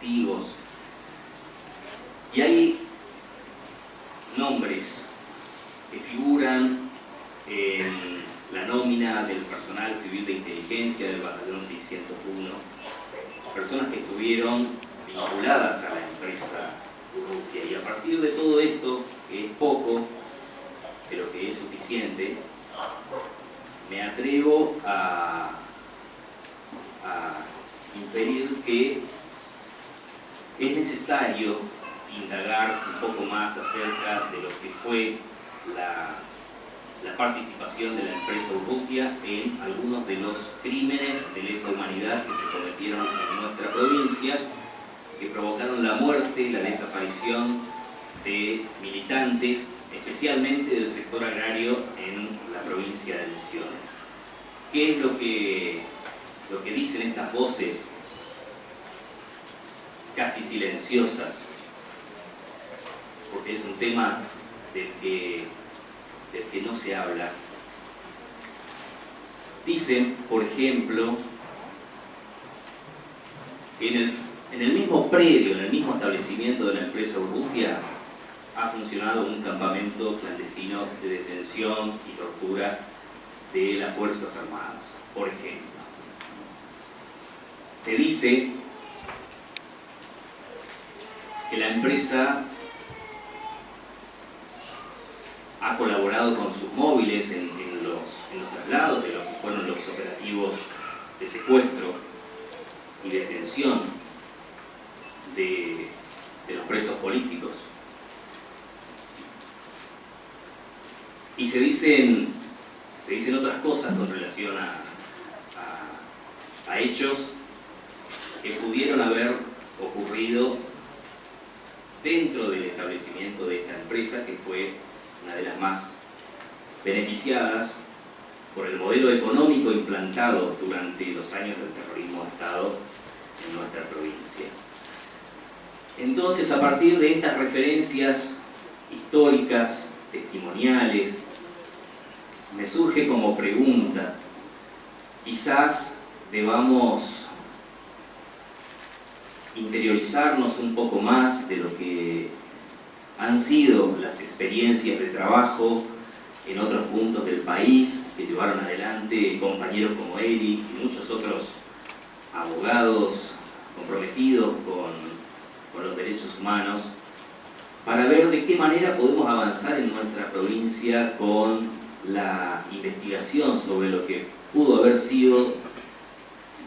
testigos. Y hay nombres que figuran en la nómina del personal civil de inteligencia del batallón 601, personas que estuvieron vinculadas a la empresa Urrutia. Y a partir de todo esto, que es poco, pero que es suficiente, me atrevo a inferir que es necesario indagar un poco más acerca de lo que fue la participación de la empresa Urrutia en algunos de los crímenes de lesa humanidad que se cometieron en nuestra provincia, que provocaron la muerte, la desaparición de militantes, especialmente del sector agrario en la provincia de Misiones. ¿Qué es lo que dicen estas voces casi silenciosas? Porque es un tema del que no se habla. Dicen, por ejemplo, que en el mismo predio, en el mismo establecimiento de la empresa Urrutia, ha funcionado un campamento clandestino de detención y tortura de las Fuerzas Armadas, por ejemplo. Se dice que la empresa ha colaborado con sus móviles en los traslados de lo que fueron los operativos de secuestro y detención de los presos políticos. Y se dicen otras cosas con relación a hechos que pudieron haber ocurrido dentro del establecimiento de esta empresa, que fue una de las más beneficiadas por el modelo económico implantado durante los años del terrorismo de Estado en nuestra provincia. Entonces, a partir de estas referencias históricas, testimoniales, me surge como pregunta, quizás debamos interiorizarnos un poco más de lo que han sido las experiencias de trabajo en otros puntos del país que llevaron adelante compañeros como Eric y muchos otros abogados comprometidos con los derechos humanos, para ver de qué manera podemos avanzar en nuestra provincia con la investigación sobre lo que pudo haber sido,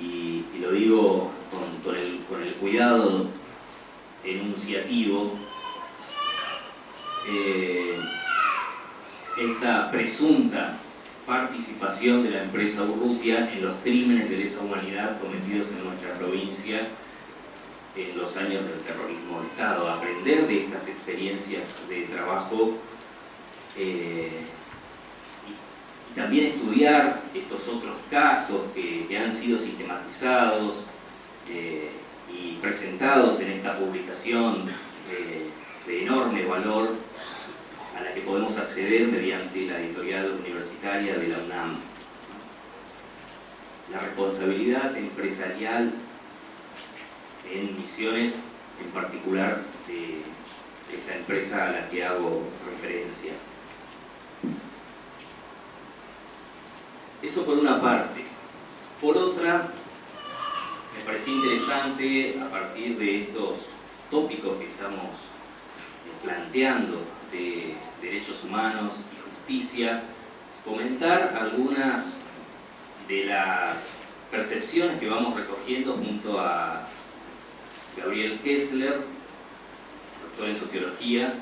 y lo digo con el cuidado enunciativo, esta presunta participación de la empresa Urrutia en los crímenes de lesa humanidad cometidos en nuestra provincia en los años del terrorismo de Estado. Aprender de estas experiencias de trabajo y también estudiar estos otros casos que han sido sistematizados y presentados en esta publicación de enorme valor, a la que podemos acceder mediante la editorial universitaria de la UNAM. La responsabilidad empresarial en Misiones, en particular de esta empresa a la que hago referencia. Eso por una parte. Por otra, me pareció interesante, a partir de estos tópicos que estamos planteando de derechos humanos y justicia, comentar algunas de las percepciones que vamos recogiendo junto a Gabriel Kessler, doctor en sociología,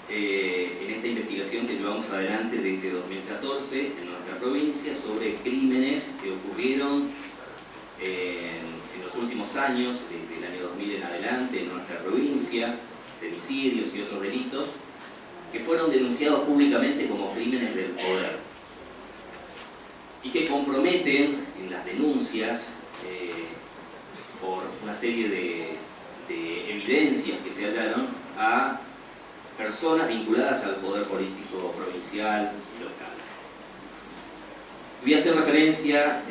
en esta investigación que llevamos adelante desde 2014 en nuestra provincia sobre crímenes que ocurrieron en los últimos años, desde el año 2000 en adelante, en nuestra provincia, femicidios y otros delitos, que fueron denunciados públicamente como crímenes del poder y que comprometen en las denuncias por una serie de evidencias que se hallaron a personas vinculadas al poder político provincial y local. Voy a hacer referencia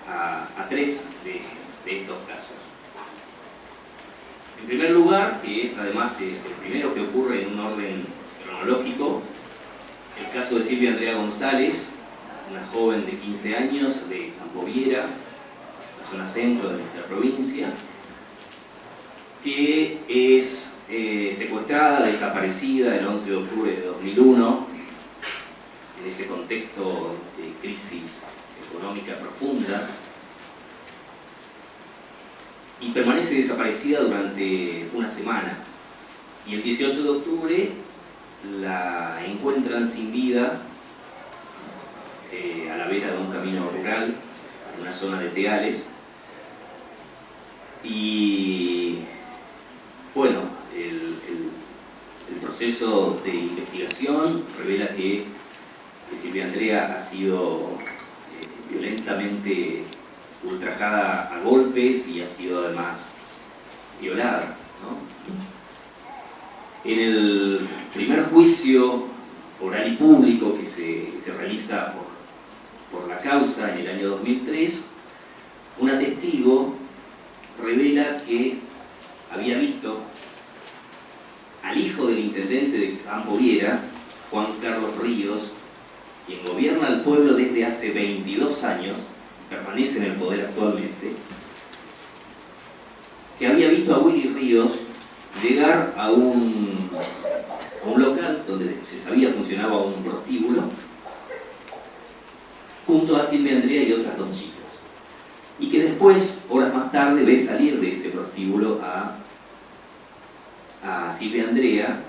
a tres de estos casos. En primer lugar, que es además el primero que ocurre en un orden cronológico, el caso de Silvia Andrea González, una joven de 15 años de Campo Viera, la zona centro de nuestra provincia, que es secuestrada, desaparecida el 11 de octubre de 2001, en ese contexto de crisis económica profunda, y permanece desaparecida durante una semana. Y el 18 de octubre la encuentran sin vida a la vera de un camino rural, en una zona de Teales. Y bueno, el proceso de investigación revela que Silvia Andrea ha sido violentamente ultrajada a golpes y ha sido además violada, ¿no? En el primer juicio oral y público que se realiza por la causa en el año 2003, una testigo revela que había visto al hijo del intendente de Campo Viera, Juan Carlos Ríos, quien gobierna el pueblo desde hace 22 años, permanece en el poder actualmente, que había visto a Willy Ríos llegar a un local donde se sabía funcionaba un prostíbulo, junto a Silvia Andrea y otras dos chicas, y que después, horas más tarde, ve salir de ese prostíbulo a Silvia Andrea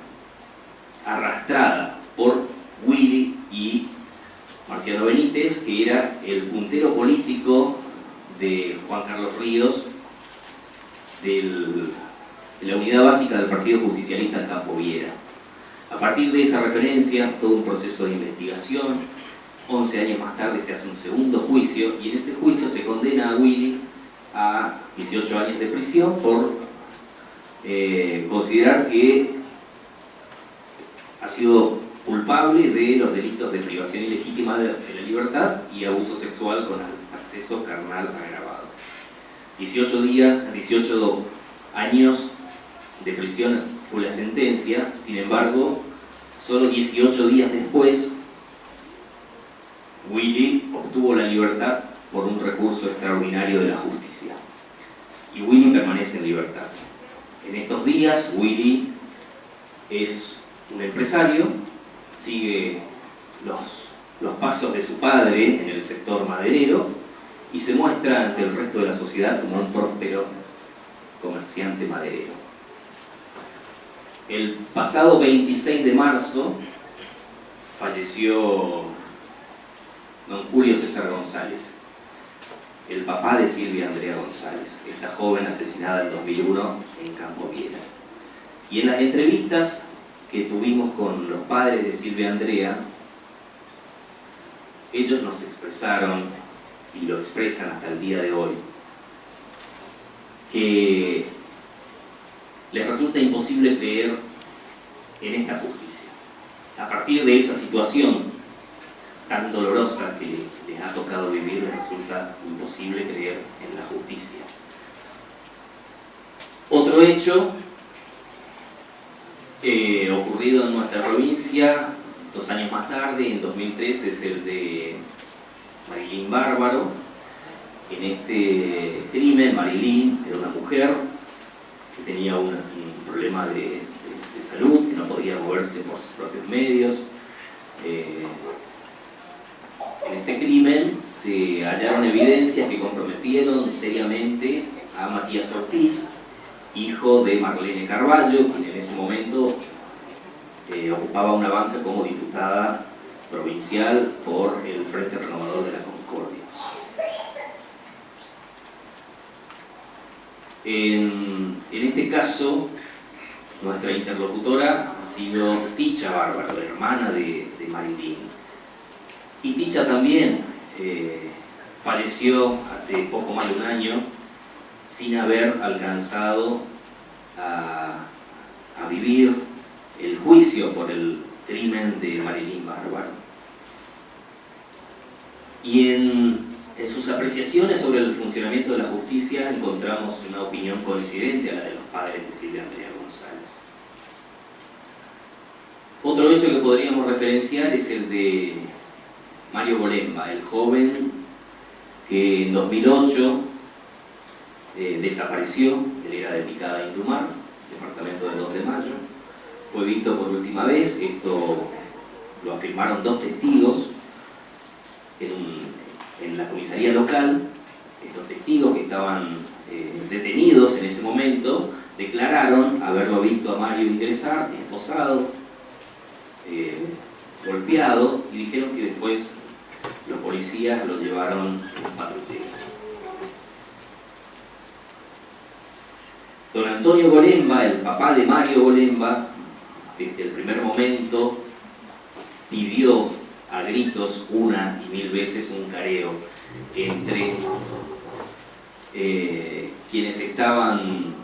arrastrada por Willy y Marciano Benítez, que era el puntero político de Juan Carlos Ríos, de la unidad básica del Partido Justicialista en Campo Viera. A partir de esa referencia, todo un proceso de investigación. 11 años más tarde se hace un segundo juicio, y en ese juicio se condena a Willy a 18 años de prisión por considerar que ha sido culpable de los delitos de privación ilegítima de la libertad y abuso sexual con acceso carnal agravado. 18 años de prisión fue la sentencia. Sin embargo, solo 18 días después, Willy obtuvo la libertad por un recurso extraordinario de la justicia. Y Willy permanece en libertad. En estos días, Willy es un empresario, sigue los pasos de su padre en el sector maderero y se muestra ante el resto de la sociedad como un próspero comerciante maderero. El pasado 26 de marzo falleció don Julio César González, el papá de Silvia Andrea González, esta joven asesinada en 2001 en Campo Viera. Y en las entrevistas que tuvimos con los padres de Silvia Andrea, ellos nos expresaron, y lo expresan hasta el día de hoy, que les resulta imposible creer en esta justicia. A partir de esa situación tan dolorosa que les ha tocado vivir, les resulta imposible creer en la justicia. Otro hecho ocurrido en nuestra provincia 2 años más tarde, en 2013, es el de Marilyn Bárbaro. En este crimen, Marilyn era una mujer que tenía un problema de salud, que no podía moverse por sus propios medios. En este crimen se hallaron evidencias que comprometieron seriamente a Matías Ortiz, hijo de Marlene Carballo, quien en ese momento ocupaba una banca como diputada provincial por el Frente Renovador de la Concordia. En este caso, nuestra interlocutora ha sido Ticha Bárbaro, la hermana de Marilyn. Y Ticha también falleció hace poco más de un año sin haber alcanzado a vivir el juicio por el crimen de Marilyn Bárbaro. Y en su sus apreciaciones sobre el funcionamiento de la justicia encontramos una opinión coincidente a la de los padres de Silvia Andrea González. Otro hecho que podríamos referenciar es el de Mario Golemba, el joven que en 2008 desapareció. Él era de Picada Indumar, departamento del 2 de Mayo. Fue visto por última vez, esto lo afirmaron dos testigos en la comisaría local. Estos testigos que estaban detenidos en ese momento declararon haberlo visto a Mario ingresar, esposado, golpeado, y dijeron que después los policías lo llevaron en un patrullero. Don Antonio Golemba, el papá de Mario Golemba, desde el primer momento pidió a gritos una y mil veces un careo entre quienes estaban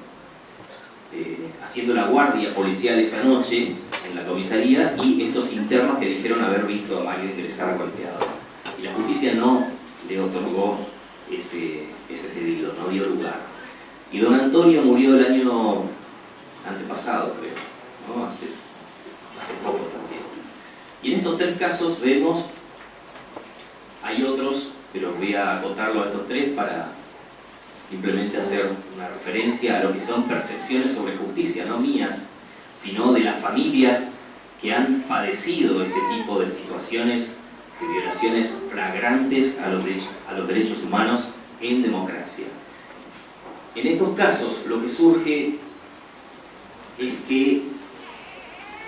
haciendo la guardia policial esa noche en la comisaría y estos internos que dijeron haber visto a Mario ingresar golpeado. Y la justicia no le otorgó ese pedido, no dio lugar. Y don Antonio murió el año antepasado, creo, ¿no? Hace poco también. Y en estos tres casos vemos, hay otros, pero voy a acotarlo a estos tres para simplemente hacer una referencia a lo que son percepciones sobre justicia, no mías, sino de las familias que han padecido este tipo de situaciones de violaciones flagrantes a los derechos humanos en democracia. En estos casos lo que surge es que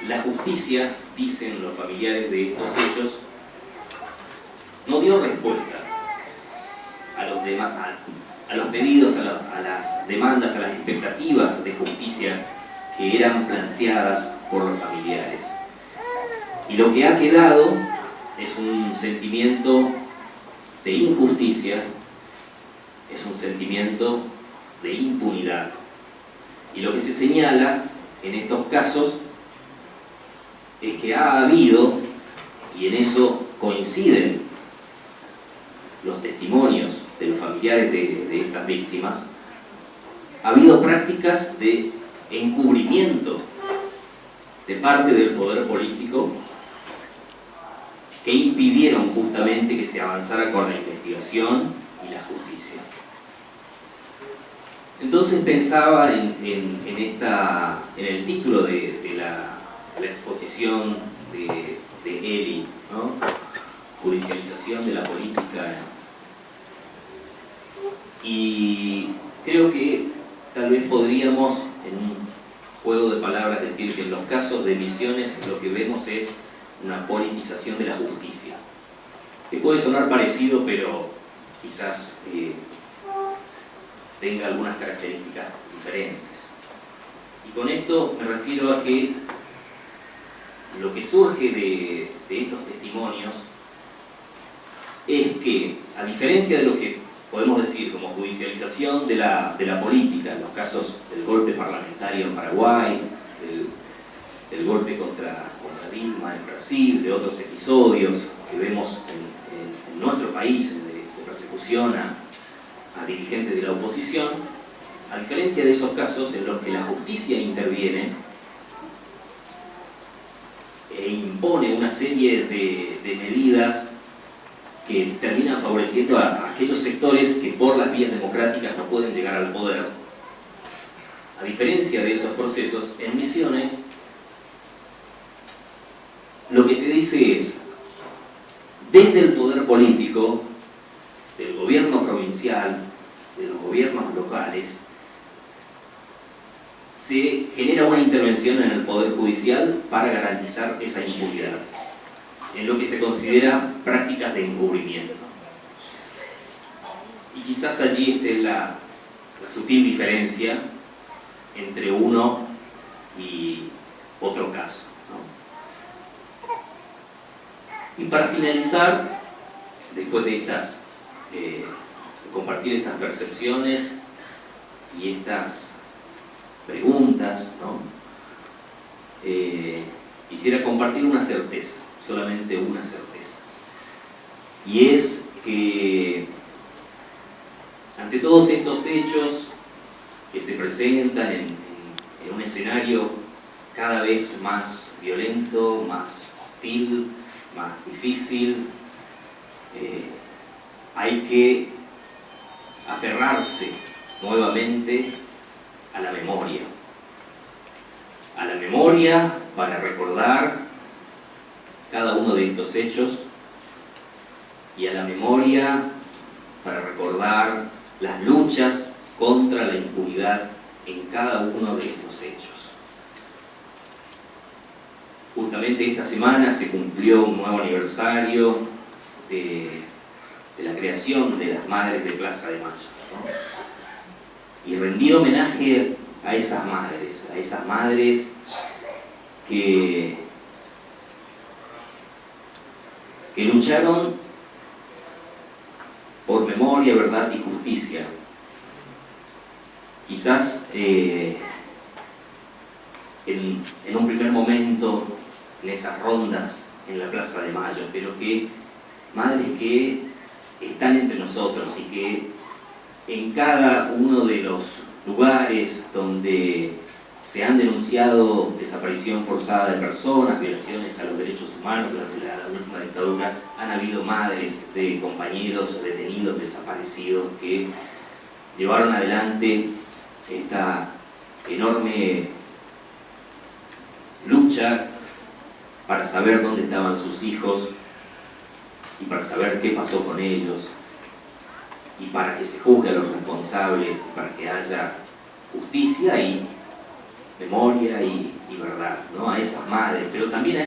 la justicia, dicen los familiares de estos hechos, no dio respuesta a los pedidos, a las demandas, a las expectativas de justicia que eran planteadas por los familiares. Y lo que ha quedado es un sentimiento de injusticia, es un sentimiento de impunidad. Y lo que se señala en estos casos es que ha habido, y en eso coinciden los testimonios de los familiares de estas víctimas, ha habido prácticas de encubrimiento de parte del poder político que impidieron justamente que se avanzara con la investigación y la justicia. Entonces pensaba en el título de la exposición de Eli, ¿no? Judicialización de la política. Y creo que tal vez podríamos, en un juego de palabras, decir que en los casos de Misiones lo que vemos es una politización de la justicia, que puede sonar parecido, pero quizás tenga algunas características diferentes. Y con esto me refiero a que lo que surge de estos testimonios es que, a diferencia de lo que podemos decir como judicialización de la política, en los casos del golpe parlamentario en Paraguay, del golpe contra Dilma en Brasil, de otros episodios que vemos en nuestro país, de persecución a dirigentes de la oposición, a diferencia de esos casos en los que la justicia interviene e impone una serie de medidas que terminan favoreciendo a aquellos sectores que por las vías democráticas no pueden llegar al poder. A diferencia de esos procesos, en Misiones lo que se dice es, desde el poder político, del gobierno provincial, de los gobiernos locales, se genera una intervención en el Poder Judicial para garantizar esa impunidad, en lo que se considera prácticas de encubrimiento. Y quizás allí esté la sutil diferencia entre uno y otro caso, ¿no? Y para finalizar, después de compartir estas percepciones y estas preguntas, ¿no? Quisiera compartir una certeza, solamente una certeza, y es que Ante todos estos hechos que se presentan en un escenario cada vez más violento, más hostil, más difícil, hay que aferrarse nuevamente a la memoria. A la memoria para recordar cada uno de estos hechos y a la memoria para recordar las luchas contra la impunidad en cada uno de estos hechos. Justamente esta semana se cumplió un nuevo aniversario de la creación de las Madres de Plaza de Mayo, ¿no? Y rendir homenaje a esas madres que lucharon por memoria, verdad y justicia. Quizás en un primer momento, en esas rondas en la Plaza de Mayo, pero que madres que están entre nosotros y que en cada uno de los lugares donde se han denunciado desaparición forzada de personas, violaciones a los derechos humanos durante la última dictadura, han habido madres de compañeros detenidos, desaparecidos, que llevaron adelante esta enorme lucha para saber dónde estaban sus hijos y para saber qué pasó con ellos y para que se juzgue a los responsables, para que haya justicia y memoria y verdad, ¿no? A esas madres, pero también a